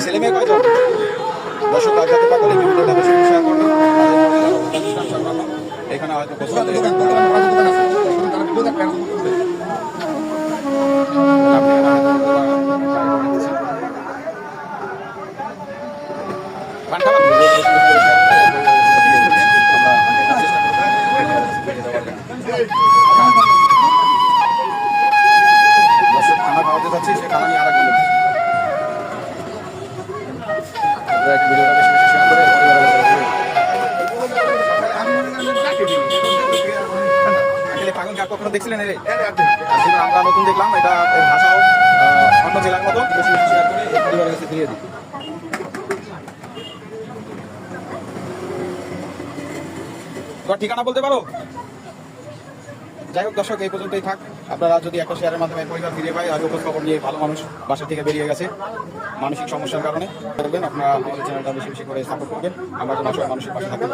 ছেলে মেয়ে কয়জন? দর্শক জানতে পারলে ভিডিওটা বেশি শেয়ার করবেন। এখানে হয়তো খানা খাওয়াতে যাচ্ছি, সে খানা নিয়ে আরেকজন ভিডিওটা বেশি বেশি শেয়ার করে কখনো দেখছিলেন? আমরা নতুন দেখলাম, এটা ভাষাও অন্য জেলার মতো। বেশি বেশি শেয়ার করে পরিবারের কাছে ফিরিয়ে দিই। তোমার ঠিকানা বলতে পারো? যাই হোক দর্শক, এই পর্যন্তই থাক। আপনারা যদি একটা শেয়ারের মাধ্যমে পরিবার ফিরে পাই, আগে খোঁজ খবর নিয়ে ভালো মানুষ বাসা থেকে বেরিয়ে গেছে মানসিক সমস্যার কারণে করবেন। আপনারা আমাদের চ্যানেলটা বেশি বেশি করে সাপোর্ট করবেন। আমরা যেন সবাই মানুষের পাশে থাকবেন।